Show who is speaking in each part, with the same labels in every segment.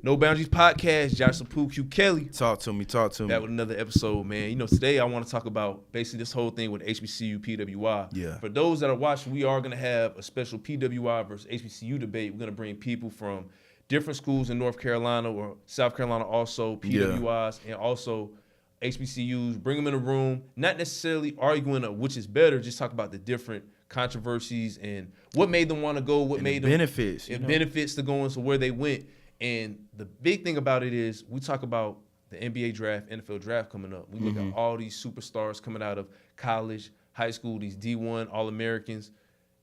Speaker 1: No Boundaries Podcast, Josh Pooh, Q Kelly.
Speaker 2: Talk to me.
Speaker 1: Back with another episode, man. Today I want to talk about basically this whole thing with HBCU, PWI.
Speaker 2: Yeah.
Speaker 1: For those that are watching, we are going to have a special PWI versus HBCU debate. We're going to bring people from different schools in North Carolina or South Carolina also, PWIs, and also HBCUs. Bring them in a room, not necessarily arguing which is better, just talk about the different controversies and what made them want to go, what made them
Speaker 2: benefits.
Speaker 1: Benefits to going, so where they went. And the big thing about it is we talk about the NBA draft, NFL draft coming up. We look at all these superstars coming out of college, high school, these D1 All-Americans.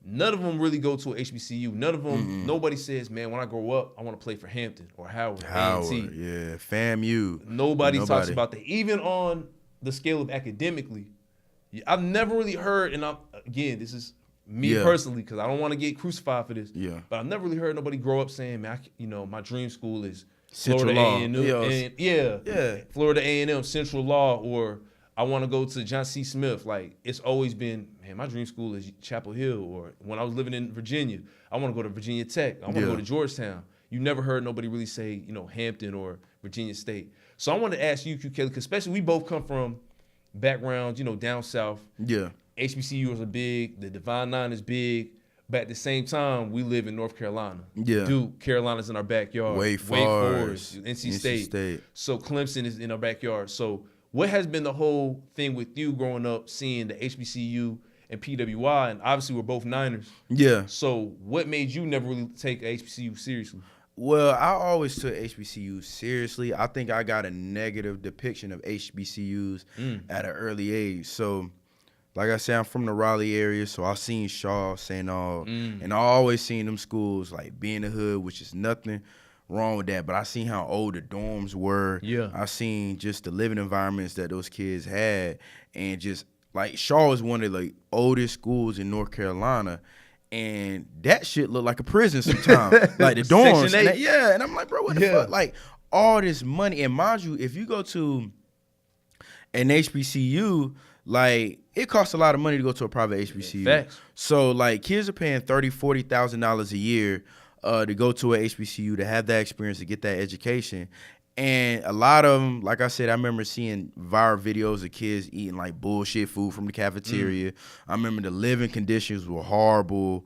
Speaker 1: None of them really go to a HBCU. None of them, nobody says, man, when I grow up, I want to play for Hampton or Howard. A&T.
Speaker 2: Yeah, FAMU.
Speaker 1: Nobody talks about that. Even on the scale of academically, I've never really heard, and this is me personally, because I don't want to get crucified for this.
Speaker 2: Yeah.
Speaker 1: But I've never really heard nobody grow up saying, man, my dream school is
Speaker 2: Central
Speaker 1: Florida
Speaker 2: Law.
Speaker 1: A&M. Florida A&M, Central Law, or I want to go to John C. Smith. Like, it's always been, man, my dream school is Chapel Hill. Or when I was living in Virginia, I want to go to Virginia Tech. I want to go to Georgetown. You never heard nobody really say, Hampton or Virginia State. So I want to ask you, Q Kelly, because especially we both come from backgrounds, down south.
Speaker 2: Yeah.
Speaker 1: HBCUs are big. The Divine Nine is big. But at the same time, we live in North Carolina.
Speaker 2: Yeah.
Speaker 1: Duke, Carolina's in our backyard.
Speaker 2: Wake Forest,
Speaker 1: NC State. So Clemson is in our backyard. So what has been the whole thing with you growing up, seeing the HBCU and PWI? And obviously, we're both Niners.
Speaker 2: Yeah.
Speaker 1: So what made you never really take a HBCU seriously?
Speaker 2: Well, I always took HBCUs seriously. I think I got a negative depiction of HBCUs at an early age. So, like I said, I'm from the Raleigh area, so I seen Shaw, St. Aug, and I always seen them schools like be in the hood, which is nothing wrong with that. But I seen how old the dorms were.
Speaker 1: Yeah.
Speaker 2: I seen just the living environments that those kids had, and just like Shaw is one of the oldest schools in North Carolina. And that shit looked like a prison sometimes. Like the dorms. And I'm like, bro, what the fuck? Like all this money. And mind you, if you go to an HBCU, like it costs a lot of money to go to a private HBCU.
Speaker 1: Facts.
Speaker 2: So like kids are paying $30,000, $40,000 a year to go to a HBCU, to have that experience, to get that education. And a lot of them, like I said, I remember seeing viral videos of kids eating like bullshit food from the cafeteria. I remember the living conditions were horrible.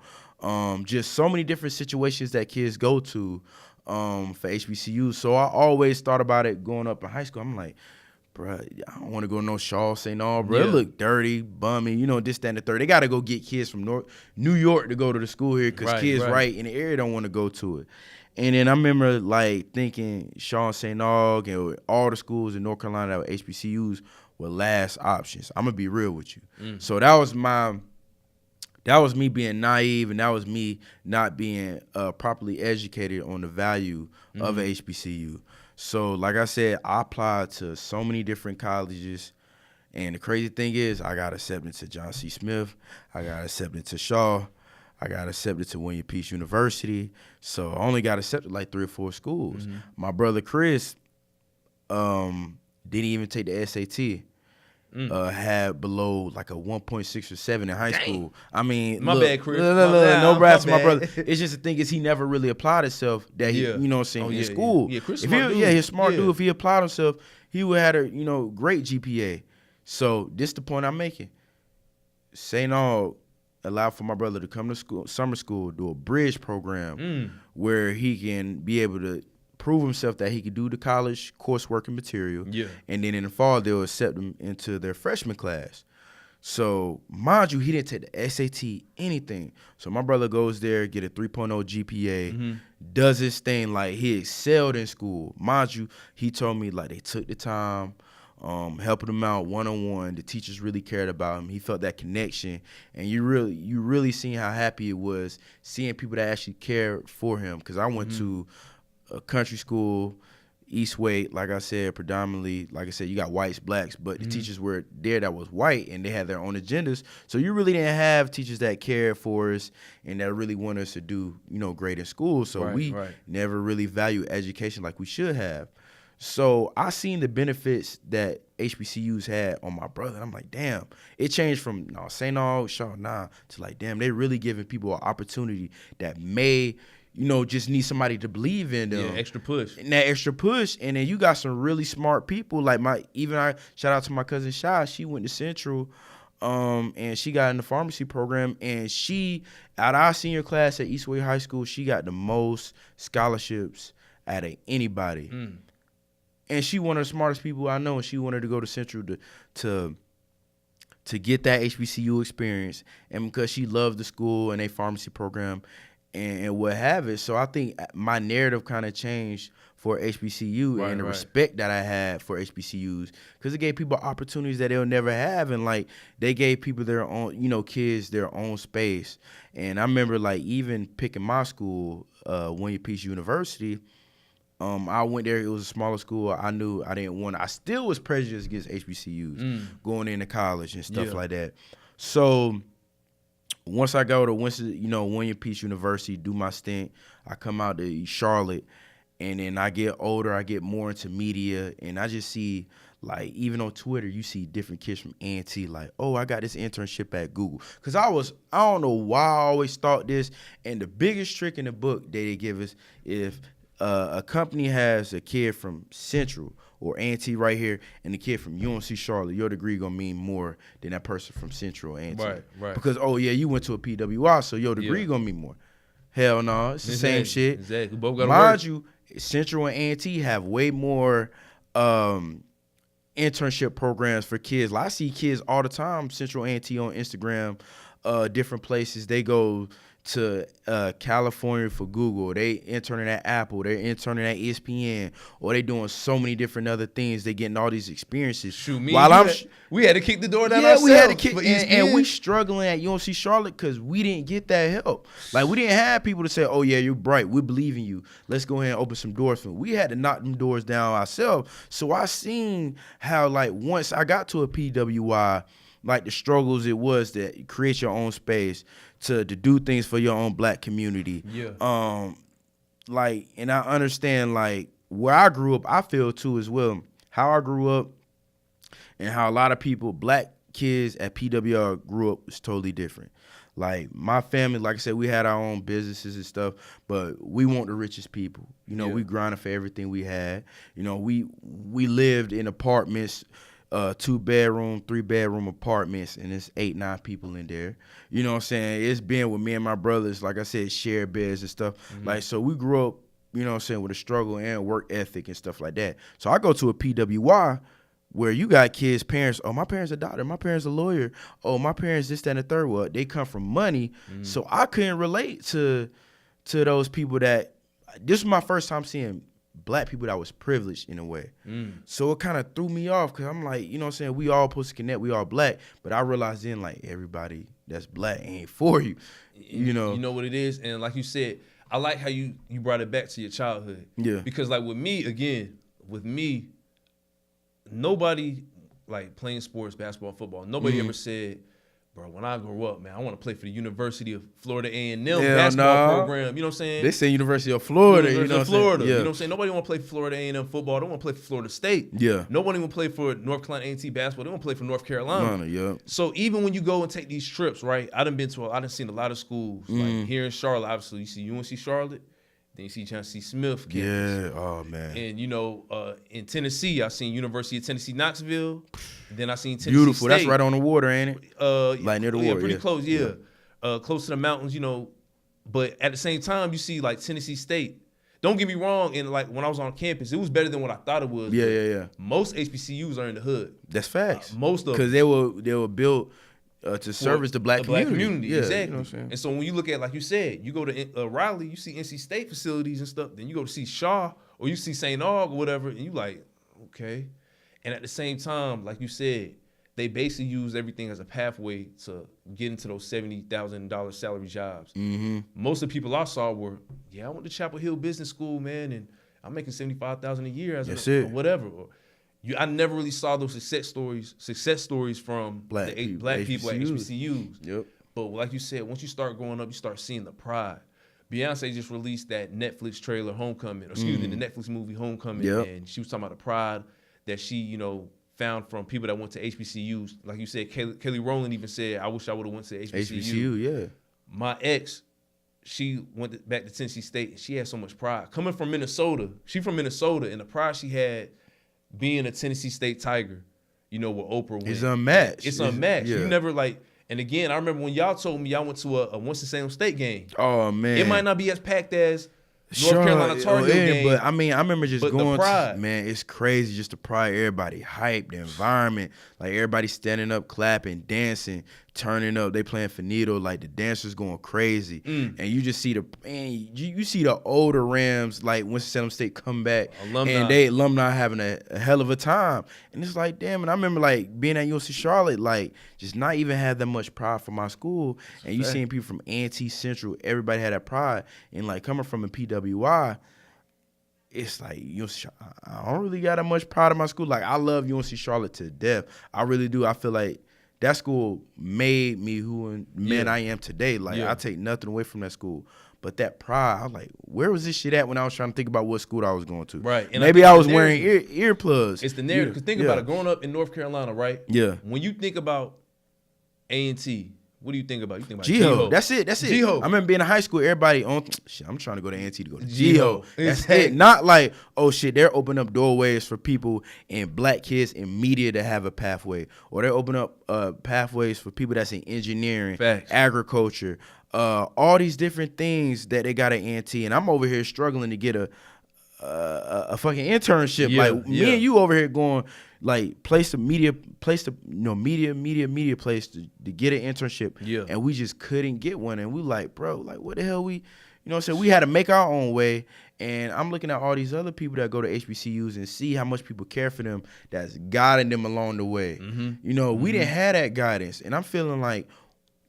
Speaker 2: Just so many different situations that kids go to for HBCUs. So I always thought about it going up in high school. I'm like, bro, I don't want to go to no Shaw, St. Aug, bro. It look dirty, bummy, this, that, and the third. They got to go get kids from New York to go to the school here because kids right in the area don't want to go to it. And then I remember like thinking Shaw, St. Aug, and all the schools in North Carolina that were HBCUs were last options. I'm gonna be real with you. So that was me being naive, and that was me not being properly educated on the value of a HBCU. So like I said, I applied to so many different colleges, and the crazy thing is I got accepted to John C. Smith, I got accepted to Shaw, I got accepted to William Peace University. So I only got accepted like 3 or 4 schools. My brother Chris didn't even take the SAT. Had below like a 1.6 or 7 in high school. I mean,
Speaker 1: my bad, Chris.
Speaker 2: No brats to my brother. It's just the thing is he never really applied himself that he, in school.
Speaker 1: Yeah, Chris
Speaker 2: if
Speaker 1: smart
Speaker 2: he,
Speaker 1: dude.
Speaker 2: He's smart dude. If he applied himself, he would have had a great GPA. So this the point I'm making. St. Aug allowed for my brother to come to school, summer school, do a bridge program where he can be able to prove himself that he could do the college coursework and material. Yeah. And then in the fall, they'll accept him into their freshman class. So, mind you, he didn't take the SAT, anything. So my brother goes there, get a 3.0 GPA, does his thing, like he excelled in school. Mind you, he told me like they took the time, helping him out one-on-one. The teachers really cared about him. He felt that connection. And you really seen how happy it was seeing people that actually cared for him. Because I went to a country school, East Wake, like I said, predominantly, like I said, you got whites, blacks, but the teachers were there that was white, and they had their own agendas. So you really didn't have teachers that cared for us and that really want us to do, great in school. So we never really value education like we should have. So I seen the benefits that HBCUs had on my brother. I'm like, damn. It changed from St. Aug, Shaw, to like, damn, they really giving people an opportunity that may just need somebody to believe in them.
Speaker 1: Yeah, extra push.
Speaker 2: And that extra push. And then you got some really smart people. Like I shout out to my cousin Shy. She went to Central, and she got in the pharmacy program. And she, out of our senior class at Eastway High School, she got the most scholarships out of anybody. And she one of the smartest people I know. And she wanted to go to Central to get that HBCU experience, and because she loved the school and a pharmacy program and what have it. So I think my narrative kind of changed for HBCU and the respect that I had for HBCUs, because it gave people opportunities that they'll never have, and like they gave people their own, kids their own space. And I remember like even picking my school, William Peace University. I went there. It was a smaller school. I knew I didn't want. I still was prejudiced against HBCUs going into college and stuff like that. So once I go to William Peace University, do my stint, I come out to Charlotte, and then I get older. I get more into media, and I just see, like, even on Twitter, you see different kids from A&T, like, oh, I got this internship at Google. Because I don't know why I always thought this, and the biggest trick in the book that they give us, if a company has a kid from Central or A&T right here and the kid from UNC Charlotte, your degree gonna mean more than that person from Central or A&T.
Speaker 1: Right.
Speaker 2: Because, you went to a PWI, so your degree gonna mean more. Hell no, it's the same shit.
Speaker 1: Exactly. Both gotta
Speaker 2: Mind
Speaker 1: work.
Speaker 2: you, Central and A&T have way more internship programs for kids. Like, I see kids all the time, Central A&T on Instagram, different places. They go to California for Google. They interning at Apple. They're interning at ESPN. Or they doing so many different other things. They getting all these experiences.
Speaker 1: Shoot, we had to kick the door down ourselves.
Speaker 2: We had to kick, and we struggling at UNC Charlotte because we didn't get that help. Like, we didn't have people to say, oh, yeah, you're bright. We believe in you. Let's go ahead and open some doors for you. We had to knock them doors down ourselves. So I seen how, like, once I got to a PWI, like the struggles it was to create your own space, to do things for your own black community. Yeah. Like, and I understand, like, where I grew up, I feel too as well, how I grew up and how a lot of people, black kids at PWI grew up is totally different. Like, my family, like I said, we had our own businesses and stuff, but we weren't the richest people. We grinded for everything we had. We lived in apartments, 2-bedroom, 3-bedroom apartments, and it's 8-9 people in there. You know what I'm saying? It's been with me and my brothers, like I said, shared beds and stuff. Like, so we grew up, you know what I'm saying, with a struggle and work ethic and stuff like that. So I go to a PWI where you got kids' parents, oh, my parents a doctor, my parents a lawyer, oh, my parents this, that, and the third. Well, they come from money. So I couldn't relate to those people that, this was my first time seeing black people that was privileged in a way. So it kind of threw me off because I'm like, you know what I'm saying, we all supposed to connect, we all black, but I realized then, like, everybody that's black ain't for you. You know
Speaker 1: what it is. And like you said, I like how you brought it back to your childhood. Yeah. Because, like, with me, nobody, like, playing sports, basketball, football, nobody ever said, bro, when I grow up, man, I want to play for the University of Florida A&M basketball program. You know what I'm saying?
Speaker 2: They say University of Florida.
Speaker 1: University of Florida. Yeah. You know what I'm saying? Nobody want to play for Florida A&M football. They want to play for Florida State. Yeah. Nobody want to play for North Carolina A&T basketball. They want to play for North Carolina. Yeah. So even when you go and take these trips, right? I done seen a lot of schools. Like here in Charlotte, obviously, you see UNC Charlotte. Then you see John C. Smith campus.
Speaker 2: Yeah, oh, man.
Speaker 1: And, in Tennessee, I seen University of Tennessee, Knoxville. Then I seen Tennessee
Speaker 2: Beautiful.
Speaker 1: State.
Speaker 2: That's right on the water, ain't it? Like near the water,
Speaker 1: pretty close, yeah. Close to the mountains, But at the same time, you see, like, Tennessee State. Don't get me wrong, and, like, when I was on campus, it was better than what I thought it was.
Speaker 2: Yeah.
Speaker 1: Most HBCUs are in the hood.
Speaker 2: That's facts.
Speaker 1: Most of them.
Speaker 2: Because they were built to service the black community.
Speaker 1: Yeah, exactly. You know what I'm saying? And so when you look at, like you said, you go to Raleigh, you see NC State facilities and stuff. Then you go to see Shaw or you see St. Aug or whatever, and you like, okay. And at the same time, like you said, they basically use everything as a pathway to get into those $70,000 salary jobs. Most of the people I saw were, I went to Chapel Hill Business School, man, and I'm making $75,000 a year or whatever. I never really saw those success stories from black people at HBCUs. Yep. But like you said, once you start growing up, you start seeing the pride. Beyonce just released that Netflix trailer, Homecoming, the Netflix movie Homecoming, and she was talking about the pride that she, found from people that went to HBCUs. Like you said, Kelly Rowland even said, I wish I would have went to HBCU.
Speaker 2: HBCU, yeah.
Speaker 1: My ex, she went back to Tennessee State. She had so much pride coming from Minnesota. She from Minnesota, and the pride she had being a Tennessee State Tiger. You know, where Oprah went.
Speaker 2: It's unmatched.
Speaker 1: It's unmatched.
Speaker 2: Yeah.
Speaker 1: You never like. And again, I remember when y'all told me y'all went to a Winston-Salem State game.
Speaker 2: Oh man,
Speaker 1: it might not be as packed as North Carolina Tar Heel game,
Speaker 2: but I mean, I remember just going.
Speaker 1: The pride.
Speaker 2: Man, it's crazy. Just the pride, everybody hyped, the environment, like everybody standing up, clapping, dancing, turning up. They playing finito, like the dancers going crazy, and you just see you see the older Rams, like Winston-Salem State, come back, and they alumni having a hell of a time, and it's like damn. And I remember like being at UNC Charlotte, like just not even have that much pride for my school, and you seeing people from A&T Central, everybody had that pride, and like coming from a PWI. It's like I don't really got that much pride in my school. Like I love UNC Charlotte to death. I really do. I feel like that school made me who man I am today. Like I take nothing away from that school. But that pride, I was like, where was this shit at when I was trying to think about what school I was going to?
Speaker 1: Right. And
Speaker 2: maybe I was wearing earplugs.
Speaker 1: It's the narrative. Because think about it. Growing up in North Carolina, right?
Speaker 2: Yeah.
Speaker 1: When you think about A&T, what do you think about? You think about
Speaker 2: G-Ho. That's it.
Speaker 1: G-Ho.
Speaker 2: I remember being in high school, everybody on shit, I'm trying to go to A&T to go to G-Ho. That's
Speaker 1: exactly.
Speaker 2: it. Not like, oh shit, they're opening up doorways for people and black kids in media to have a pathway. Or they're opening up pathways for people that's in engineering, agriculture, all these different things that they got at A&T. And I'm over here struggling to get a fucking internship. Me and you over here going like media place to get an internship. Yeah. And we just couldn't get one. And we like, bro, like what the hell we we had to make our own way. And I'm looking at all these other people that go to HBCUs and see how much people care for them that's guiding them along the way. Mm-hmm. We didn't have that guidance. And I'm feeling like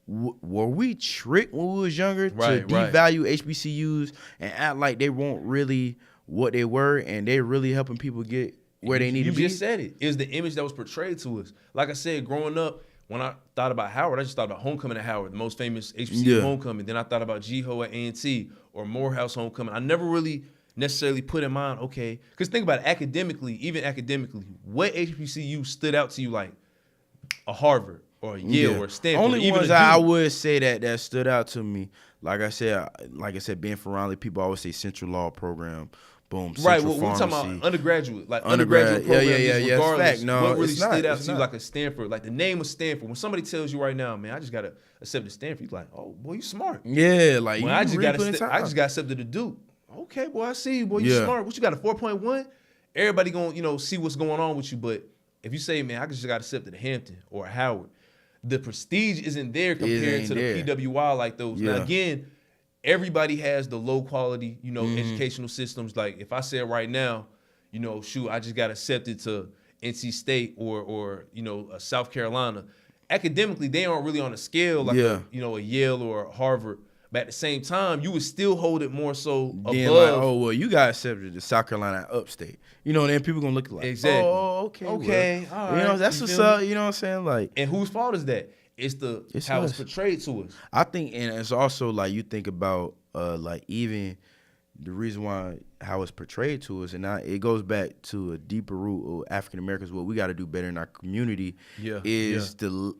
Speaker 2: were we tricked when we was younger to devalue HBCUs and act like they weren't really what they were, and they really helping people get where they need to be?
Speaker 1: You just said it. It was the image that was portrayed to us. Like I said, growing up, when I thought about Howard, I just thought about homecoming at Howard, the most famous HBCU homecoming. Then I thought about G-Ho at A&T or Morehouse homecoming. I never really necessarily put in mind, okay, because think about it, even academically, what HBCU stood out to you like a Harvard or a Yale or Stanford?
Speaker 2: Only
Speaker 1: even
Speaker 2: ones I would say that stood out to me, like I said, being from Raleigh, people always say Central Law Program. Boom.
Speaker 1: Right, we're talking about undergraduate programs. Regardless, what really stood out to you like a Stanford, like the name of Stanford. When somebody tells you right now, man, I just gotta accept the Stanford, you're like, oh boy, you smart.
Speaker 2: Yeah, like
Speaker 1: I just got accepted to Duke. Okay, boy, I see you, boy, you smart. What you got, a 4.1? Everybody gonna see what's going on with you. But if you say, man, I just got accepted to Hampton or Howard, the prestige isn't there compared to the PWI like those. Yeah. Now again, everybody has the low quality, educational systems. Like if I said right now, I just got accepted to NC State or South Carolina. Academically, they aren't really on a scale like a Yale or a Harvard. But at the same time, you would still hold it more so above.
Speaker 2: Like, oh well, you got accepted to South Carolina upstate. Then people gonna look like,
Speaker 1: exactly.
Speaker 2: Oh, okay, well, all right. That's what's up. You know what I'm saying? Like,
Speaker 1: and whose fault is that? It's how it's portrayed to us.
Speaker 2: I think, and it's also like you think about like even the reason why how it's portrayed to us, and it goes back to a deeper root of African Americans. What we got to do better in our community is to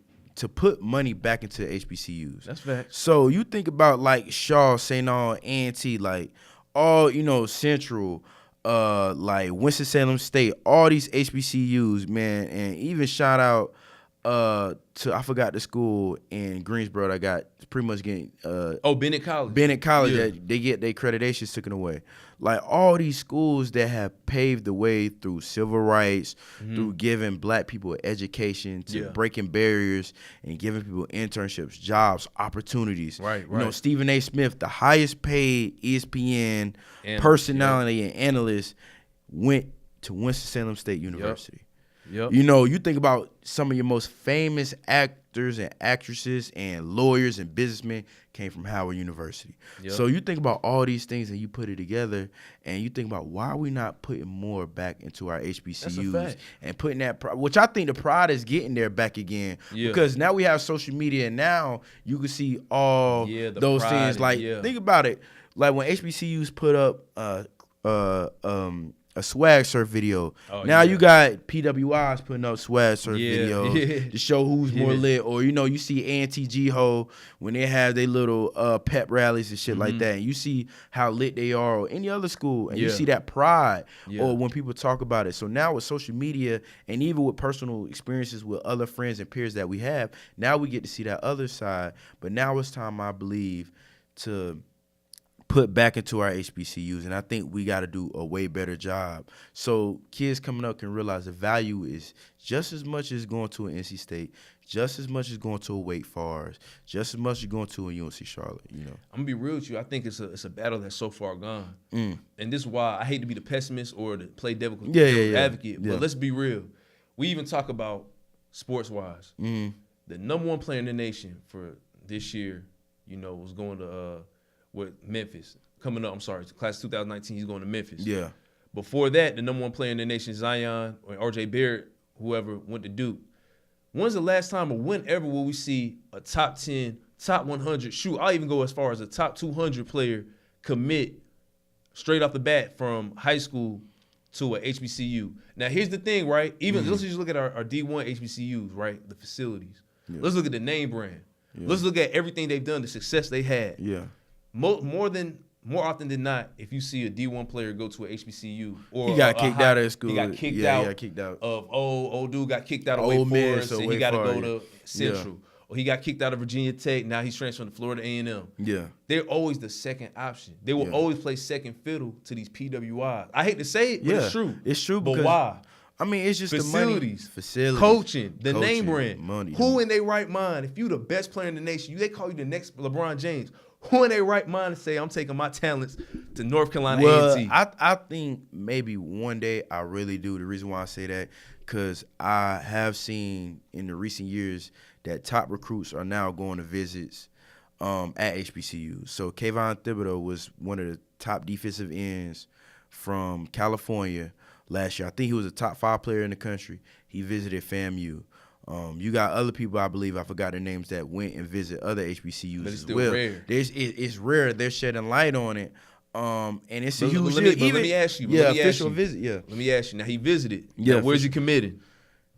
Speaker 2: put money back into HBCUs.
Speaker 1: That's fact.
Speaker 2: So you think about like Shaw, St. Aug, A&T, like all Central, like Winston-Salem State, all these HBCUs, man, and even shout out to I forgot the school in Greensboro that got pretty much getting
Speaker 1: Bennett College.
Speaker 2: That they get their accreditations taken away. Like all these schools that have paved the way through civil rights, through giving black people education, to breaking barriers and giving people internships, jobs, opportunities.
Speaker 1: Right.
Speaker 2: Stephen A. Smith, the highest paid ESPN personality and analyst, went to Winston-Salem State University.
Speaker 1: Yep.
Speaker 2: You think about some of your most famous actors and actresses and lawyers and businessmen came from Howard University. Yep. So you think about all these things and you put it together and you think about why are we not putting more back into our HBCUs and putting that, which I think the pride is getting there back again because now we have social media and now you can see all those things. Like think about it. Like when HBCUs put up a swag surf video.
Speaker 1: Oh,
Speaker 2: Now
Speaker 1: yeah.
Speaker 2: you got PWIs putting up swag surf
Speaker 1: Yeah,
Speaker 2: videos
Speaker 1: yeah.
Speaker 2: to show who's more
Speaker 1: Yeah.
Speaker 2: lit. Or, you see Anti-G-Ho when they have their little pep rallies and shit like that. And you see how lit they are, or any other school. And you
Speaker 1: Yeah.
Speaker 2: see that pride
Speaker 1: Yeah.
Speaker 2: or when people talk about it. So now with social media and even with personal experiences with other friends and peers that we have, now we get to see that other side. But now it's time, I believe, to put back into our HBCUs, and I think we got to do a way better job so kids coming up can realize the value is just as much as going to an NC State, just as much as going to a Wake Forest, just as much as going to a UNC Charlotte.
Speaker 1: I'm gonna be real with you. I think it's a battle that's so far gone, and this is why I hate to be the pessimist or to play devil's advocate. But let's be real. We even talk about sports wise. The number one player in the nation for this year, was going to with Memphis. Coming up, class 2019, he's going to Memphis.
Speaker 2: Yeah.
Speaker 1: Before that, the number one player in the nation, Zion or RJ Barrett, whoever, went to Duke. When's the last time or whenever will we see a top 10, top 100, I'll even go as far as a top 200 player commit straight off the bat from high school to a HBCU? Now, here's the thing, right? Even let's just look at our D1 HBCUs, right? The facilities. Yeah. Let's look at the name brand. Yeah. Let's look at everything they've done, the success they had.
Speaker 2: Yeah.
Speaker 1: More often than not, if you see a D1 player go to a HBCU or
Speaker 2: he got kicked out of school.
Speaker 1: He got kicked out.
Speaker 2: He got kicked out.
Speaker 1: Old dude got kicked out of Wake Forest, and he got to go to Central.
Speaker 2: Yeah.
Speaker 1: Or he got kicked out of Virginia Tech. Now he's transferring to Florida A&M.
Speaker 2: Yeah.
Speaker 1: They're always the second option. They will always play second fiddle to these PWIs. I hate to say it, but it's true.
Speaker 2: It's true.
Speaker 1: But why?
Speaker 2: I mean, it's just
Speaker 1: facilities,
Speaker 2: the money.
Speaker 1: coaching, the name brand.
Speaker 2: Money.
Speaker 1: Who in their right mind, if you the best player in the nation, they call you the next LeBron James. Who in their right mind to say, I'm taking my talents to North Carolina A&T?
Speaker 2: I think maybe one day I really do. The reason why I say that, because I have seen in the recent years that top recruits are now going to visits at HBCUs. So Kayvon Thibodeau was one of the top defensive ends from California last year. I think he was a top 5 player in the country. He visited FAMU. You got other people, I believe, I forgot their names, that went and visit other HBCUs
Speaker 1: but it's
Speaker 2: as
Speaker 1: still
Speaker 2: well.
Speaker 1: Rare.
Speaker 2: It's rare. They're shedding light on it. And it's a huge
Speaker 1: deal. Let me ask you.
Speaker 2: Official visit. Yeah.
Speaker 1: Let me ask you. Now, he visited.
Speaker 2: Yeah.
Speaker 1: Now, where's he committed?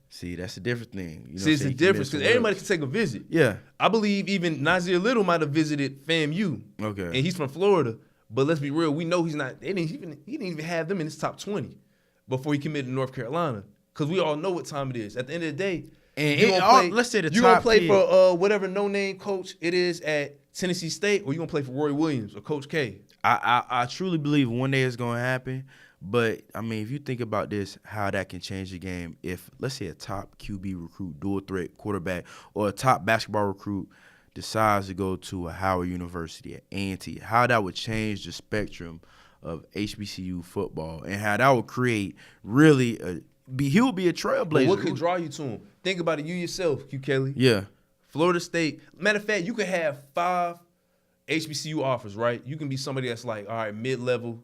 Speaker 2: See, that's a different thing.
Speaker 1: It's a difference because everybody can take a visit.
Speaker 2: Yeah.
Speaker 1: I believe even Nasir Little might have visited FAMU.
Speaker 2: Okay.
Speaker 1: And he's from Florida. But let's be real. We know he's not. He didn't even have them in his top 20 before he committed to North Carolina. Because we all know what time it is. At the end of the day,
Speaker 2: and let's say the top
Speaker 1: you gonna play
Speaker 2: kid
Speaker 1: for whatever no-name coach it is at Tennessee State, or you gonna play for Roy Williams or Coach K?
Speaker 2: I truly believe one day it's gonna happen. But I mean, if you think about this, how that can change the game. If let's say a top QB recruit, dual threat quarterback, or a top basketball recruit decides to go to a Howard University at A&T, how that would change the spectrum of HBCU football, and how that would create really he would be a trailblazer.
Speaker 1: But what could draw you to him? Think about it, you yourself, Q Kelly.
Speaker 2: Yeah.
Speaker 1: Florida State. Matter of fact, you could have 5 HBCU offers, right? You can be somebody that's like, all right, mid-level,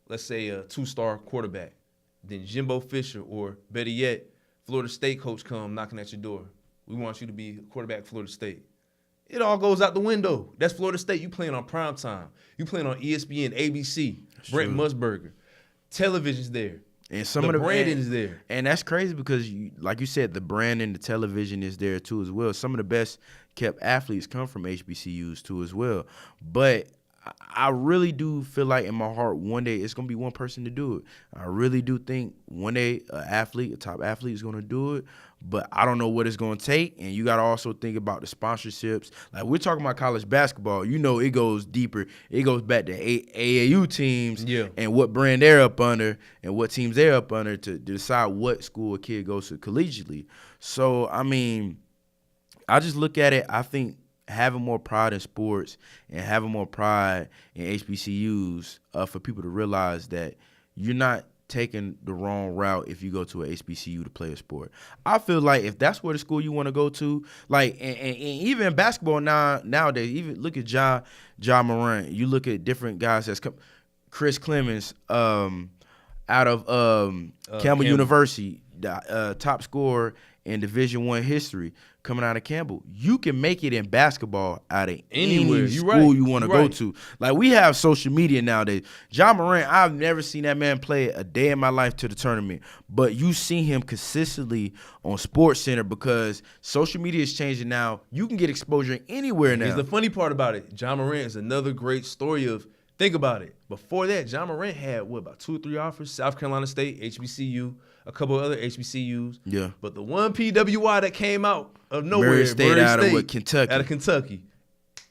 Speaker 1: let's say a 2-star quarterback. Then Jimbo Fisher, or better yet, Florida State coach come knocking at your door. We want you to be a quarterback at Florida State. It all goes out the window. That's Florida State. You playing on primetime. You playing on ESPN, ABC, Brent Musburger. Television's there.
Speaker 2: And some of the
Speaker 1: branding is there.
Speaker 2: And that's crazy because, like you said, the brand and the television is there too as well. Some of the best kept athletes come from HBCUs too as well. But I really do feel like in my heart one day it's going to be one person to do it. I really do think one day a top athlete is going to do it. But I don't know what it's going to take. And you got to also think about the sponsorships. Like, we're talking about college basketball. You know, it goes deeper. It goes back to AAU teams and what brand they're up under and what teams they're up under to decide what school a kid goes to collegiately. So, I mean, I just look at it. I think having more pride in sports and having more pride in HBCUs for people to realize that you're not taking the wrong route if you go to a HBCU to play a sport. I feel like if that's where the school you want to go to, like, and even in basketball nowadays, even look at Ja Morant. You look at different guys that's come. Chris Clemens out of Campbell University. the top scorer in Division I history coming out of Campbell. You can make it in basketball out of
Speaker 1: Anywhere.
Speaker 2: any school you want to go to. Like, we have social media nowadays. John Morant, I've never seen that man play a day in my life to the tournament, but you see him consistently on SportsCenter because social media is changing now. You can get exposure anywhere now.
Speaker 1: Here's the funny part about it. John Morant is another great story of, think about it. Before that, John Morant had, about 2 or 3 offers? South Carolina State, HBCU, a couple of other HBCUs.
Speaker 2: Yeah.
Speaker 1: But the one PWI that came out of nowhere,
Speaker 2: Murray State out of Kentucky.
Speaker 1: Out of Kentucky.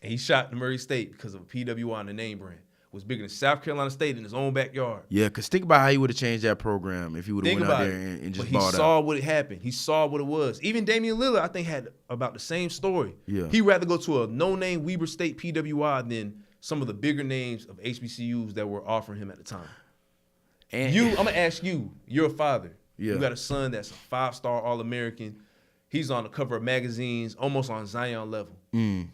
Speaker 1: And he shot to Murray State because of a PWI and the name brand. Was bigger than South Carolina State in his own backyard.
Speaker 2: Yeah, because think about how he would have changed that program if he would have went out there and just balled out.
Speaker 1: But he saw what happened. He saw what it was. Even Damian Lillard, I think, had about the same story.
Speaker 2: Yeah.
Speaker 1: He'd rather go to a no-name Weber State PWI than some of the bigger names of HBCUs that were offering him at the time. And I'm going to ask you, you're a father.
Speaker 2: Yeah.
Speaker 1: You got a son that's a 5-star All-American. He's on the cover of magazines, almost on Zion level. And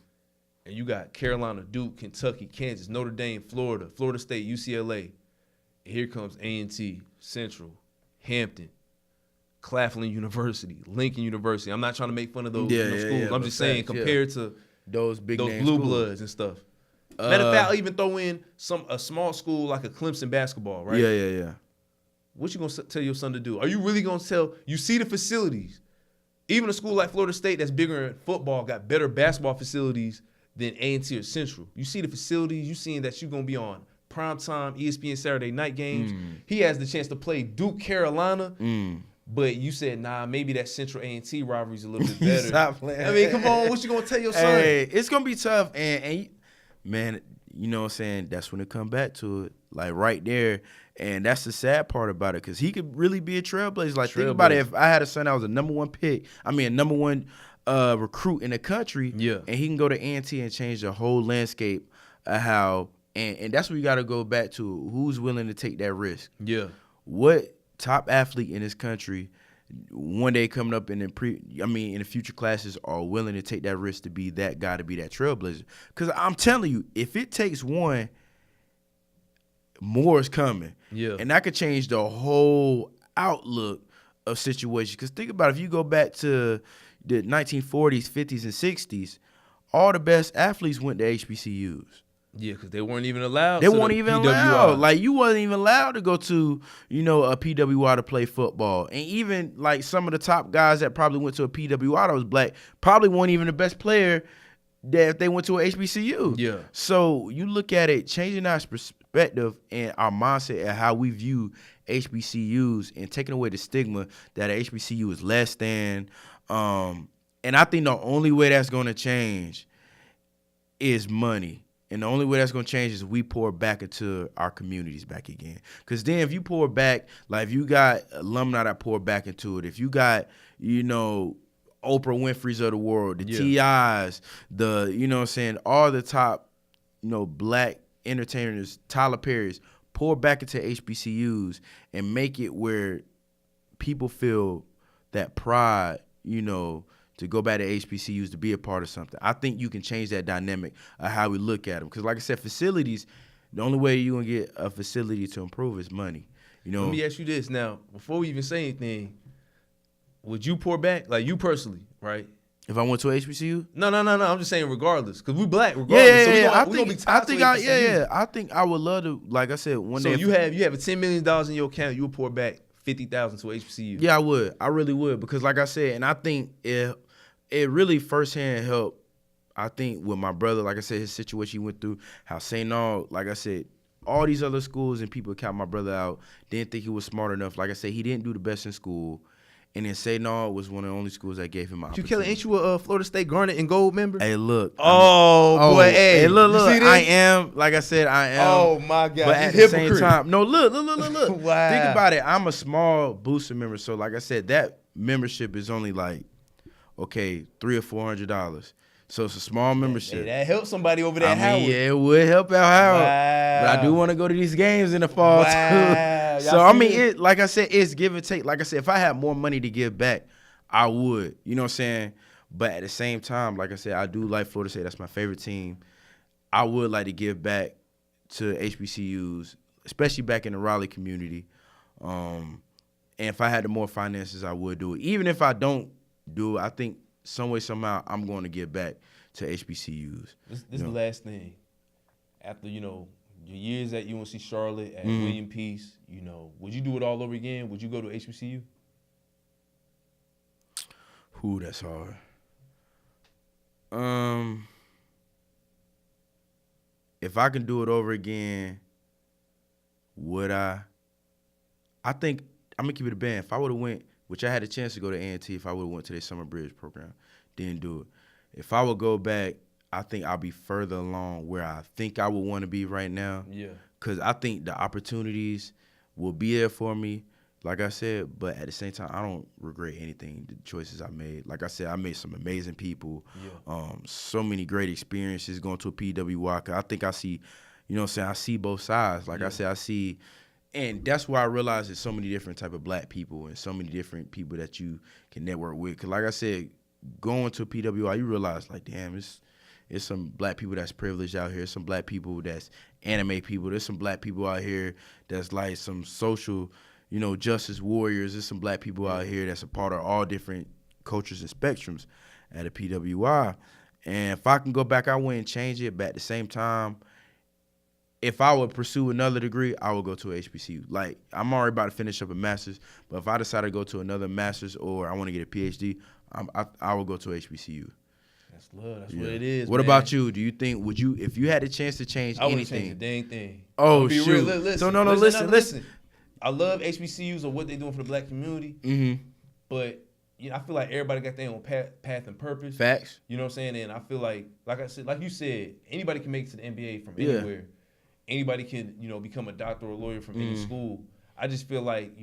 Speaker 1: you got Carolina, Duke, Kentucky, Kansas, Notre Dame, Florida, Florida State, UCLA. And here comes A&T, Central, Hampton, Claflin University, Lincoln University. I'm not trying to make fun of those schools.
Speaker 2: Yeah,
Speaker 1: I'm just saying compared to
Speaker 2: those big
Speaker 1: blue
Speaker 2: schools.
Speaker 1: bloods and stuff. Matter of fact, I'll even throw in a small school like a Clemson basketball, right?
Speaker 2: Yeah.
Speaker 1: What you gonna tell your son to do? Are you really gonna tell? You see the facilities. Even a school like Florida State that's bigger in football got better basketball facilities than A&T or Central. You see the facilities. You seeing that you're gonna be on primetime ESPN Saturday night games. He has the chance to play Duke, Carolina. But you said, nah, maybe that Central A&T rivalry is a little bit better.
Speaker 2: Stop playing.
Speaker 1: I mean, come on, what you gonna tell your son?
Speaker 2: Hey, it's gonna be tough, and man, you know what I'm saying? That's when it come back to it, like right there. And that's the sad part about it, because he could really be a trailblazer. Like, think about it. If I had a son that was a number 1 pick, a number 1 recruit in the country, and he can go to A&T and change the whole landscape of how, and that's what you got to go back to. Who's willing to take that risk? Yeah. What top athlete in this country one day coming up in the future classes are willing to take that risk to be that guy, to be that trailblazer? Because I'm telling you, if it takes one, more is coming. Yeah. And that could change the whole outlook of situations. Because think about it, if you go back to the 1940s, 50s, and 60s, all the best athletes went to HBCUs.
Speaker 1: Yeah, because they weren't even allowed.
Speaker 2: They weren't even allowed. Like, you wasn't even allowed to go to, a PWI to play football. And even, like, some of the top guys that probably went to a PWI that was black probably weren't even the best player that if they went to a HBCU. Yeah. So you look at it, changing our perspective and our mindset and how we view HBCUs and taking away the stigma that a HBCU is less than. And I think the only way that's going to change is money. And the only way that's going to change is we pour back into our communities back again. Because then if you pour back, like if you got alumni that pour back into it, if you got, Oprah Winfrey's of the world, the TIs, all the top, black entertainers, Tyler Perry's, pour back into HBCUs and make it where people feel that pride, to go back to HBCUs, to be a part of something. I think you can change that dynamic of how we look at them. Because like I said, facilities, the only way you're going to get a facility to improve is money.
Speaker 1: Let me ask you this now. Before we even say anything, would you pour back? Like, you personally, right?
Speaker 2: If I went to a HBCU?
Speaker 1: No. I'm just saying regardless. Because we black regardless.
Speaker 2: Yeah.
Speaker 1: So
Speaker 2: I think I would love to, like I said, one day.
Speaker 1: So you have a $10 million in your account, you would pour back $50,000 to a HBCU.
Speaker 2: Yeah, I would. I really would. Because like I said, and I think it really firsthand helped, I think, with my brother, like I said, his situation he went through, how St. Aug, like I said, all these other schools and people count my brother out, didn't think he was smart enough. Like I said, he didn't do the best in school. And then St. Aug was one of the only schools that gave him an opportunity.
Speaker 1: Kelly, ain't you a Florida State Garnet and Gold member?
Speaker 2: Hey, look.
Speaker 1: Boy, hey.
Speaker 2: Look. I am. Like I said, I am.
Speaker 1: Oh, my God.
Speaker 2: But at the same time, no, look.
Speaker 1: Wow.
Speaker 2: Think about it. I'm a small booster member. So, like I said, that membership is only like, okay, $300 or $400. So it's a small membership.
Speaker 1: Hey, that helps somebody over there.
Speaker 2: Yeah, it would help out Howard. Wow. But I do want to go to these games in the fall too. So like I said, it's give and take. Like I said, if I had more money to give back, I would. You know what I'm saying? But at the same time, like I said, I do like Florida State. That's my favorite team. I would like to give back to HBCUs, especially back in the Raleigh community. And if I had the more finances, I would do it. Even if I don't do it, I think some way, somehow, I'm going to give back to HBCUs.
Speaker 1: This is the last thing. After, your years at UNC Charlotte, at William Peace, would you do it all over again? Would you go to HBCU?
Speaker 2: Ooh, that's hard. If I can do it over again, would I? I think I'm gonna keep it a band. If I would have went, which I had a chance to go to A&T, if I would have went to their summer bridge program, didn't do it. If I would go back, I think I'll be further along where I think I would want to be right now.
Speaker 1: Yeah.
Speaker 2: Because I think the opportunities will be there for me, like I said, but at the same time, I don't regret anything, the choices I made. Like I said, I made some amazing people, so many great experiences going to a PWI. 'Cause I think I see, I see both sides. Like I said, I see, and that's why I realized there's so many different type of black people and so many different people that you can network with. Because like I said, going to a PWI, you realize, like, damn, it's some black people that's privileged out here. Some black people that's anime people. There's some black people out here that's like some social, justice warriors. There's some black people out here that's a part of all different cultures and spectrums at a PWI. And if I can go back, I wouldn't change it. But at the same time, if I would pursue another degree, I would go to a HBCU. Like, I'm already about to finish up a master's, but if I decide to go to another master's or I want to get a PhD, I would go to a HBCU.
Speaker 1: That's love. That's what it is.
Speaker 2: What about you? Do you think if you had a chance to change anything?
Speaker 1: I would change the dang thing.
Speaker 2: Oh, shoot.
Speaker 1: Listen. I love HBCUs or what they're doing for the black community. Mm-hmm. But I feel like everybody got their own path and purpose.
Speaker 2: Facts.
Speaker 1: You know what I'm saying? And I feel like I said, like you said, anybody can make it to the NBA from anywhere. Anybody can, become a doctor or a lawyer from any school. I just feel like,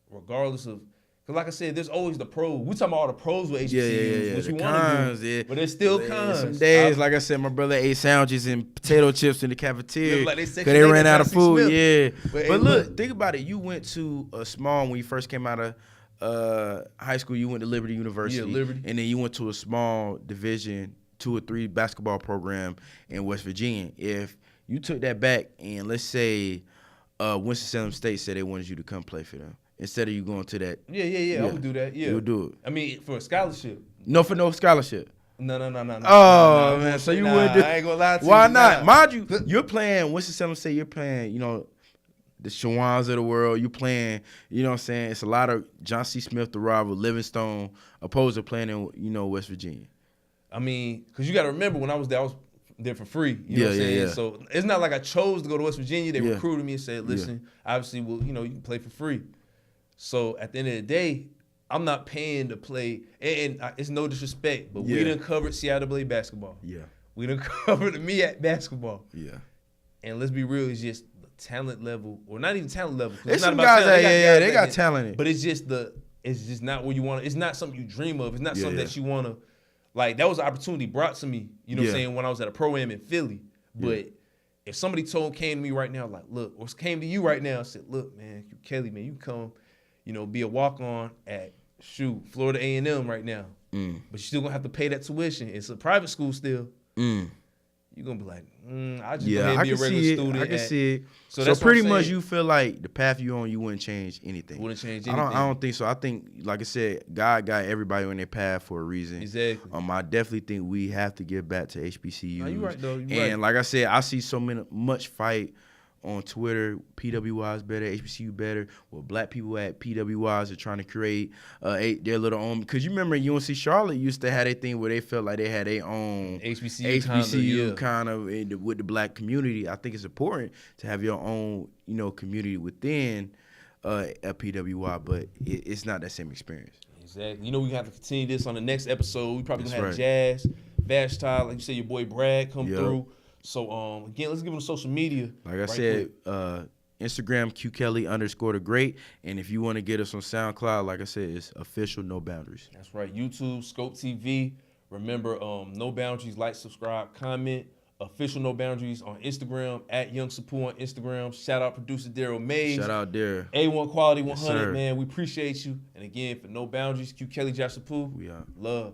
Speaker 1: regardless of, because like I said, there's always the pros. We talking about all the pros with HBCUs, which we want to do, but there's still cons.
Speaker 2: Some days, like I said, my brother ate sandwiches and potato chips in the cafeteria
Speaker 1: because
Speaker 2: they ran out of food.
Speaker 1: Smith.
Speaker 2: But look, think about it. You went to a small, when you first came out of high school, you went to Liberty University.
Speaker 1: Yeah, Liberty.
Speaker 2: And then you went to a small Division 2 or 3 basketball program in West Virginia. If you took that back and let's say Winston-Salem State said they wanted you to come play for them, instead of you going to that.
Speaker 1: Yeah. I would do that. Yeah.
Speaker 2: You would do it.
Speaker 1: I mean, for a scholarship.
Speaker 2: No, for no scholarship.
Speaker 1: No.
Speaker 2: Oh, man. So you would do.
Speaker 1: I ain't gonna lie to you.
Speaker 2: Why not? Mind you, you're playing Winston-Salem State. You're playing, the Shawans of the world. You playing, what I'm saying? It's a lot of John C. Smith, the rival, Livingstone, opposed to playing in, West Virginia.
Speaker 1: I mean, because you got to remember when I was there for free. You know what I'm saying?
Speaker 2: Yeah.
Speaker 1: So it's not like I chose to go to West Virginia. They recruited me and said, listen, obviously, well, you can play for free. So at the end of the day, I'm not paying to play. And it's no disrespect, but we done covered Seattle Blade basketball. Yeah. We done covered the MEAC basketball. Yeah. And let's be real, it's just the talent level, or not even talent level.
Speaker 2: There's some guys that, they got talent.
Speaker 1: But it's just not where you want to. It's not something you dream of. It's not something that you want to. Like, that was an opportunity brought to me, what I'm saying, when I was at a pro-am in Philly. But if somebody came to me right now, like, look, or came to you right now and said, look, man, Kelly, man, you come, be a walk-on at, Florida A&M right now. But you're still going to have to pay that tuition. It's a private school still. You're going to be like, I just go ahead and be a regular student.
Speaker 2: I can see it.
Speaker 1: So
Speaker 2: pretty much you feel like the path you're on, you wouldn't change anything.
Speaker 1: Wouldn't change anything.
Speaker 2: I don't think so. I think, like I said, God got everybody on their path for a reason.
Speaker 1: Exactly.
Speaker 2: I definitely think we have to give back to HBCUs.
Speaker 1: No, you're right, though.
Speaker 2: And like I said, I see much fight on Twitter. PWIs better, HBCU better. Well, black people at PWIs are trying to create their little own. Because you remember UNC Charlotte used to have their thing where they felt like they had their own HBCU kind of with the black community. I think it's important to have your own, community within a PWI, but it's not that same experience.
Speaker 1: Exactly. We have to continue this on the next episode. We probably gonna have Jazz, Vashti, like you said, your boy Brad come through. So again, let's give them social media.
Speaker 2: Like I said, Instagram QKelly_the_great, and if you want to get us on SoundCloud, like I said, it's official No Boundaries.
Speaker 1: That's right. YouTube, Scope TV. Remember, No Boundaries. Like, subscribe, comment. Official No Boundaries on Instagram at Young Sapu on Instagram. Shout out producer Daryl Mays.
Speaker 2: Shout out there.
Speaker 1: A1 Quality 100, man. We appreciate you. And again, for No Boundaries, Q Kelly, Josh Sapu.
Speaker 2: We out.
Speaker 1: Love.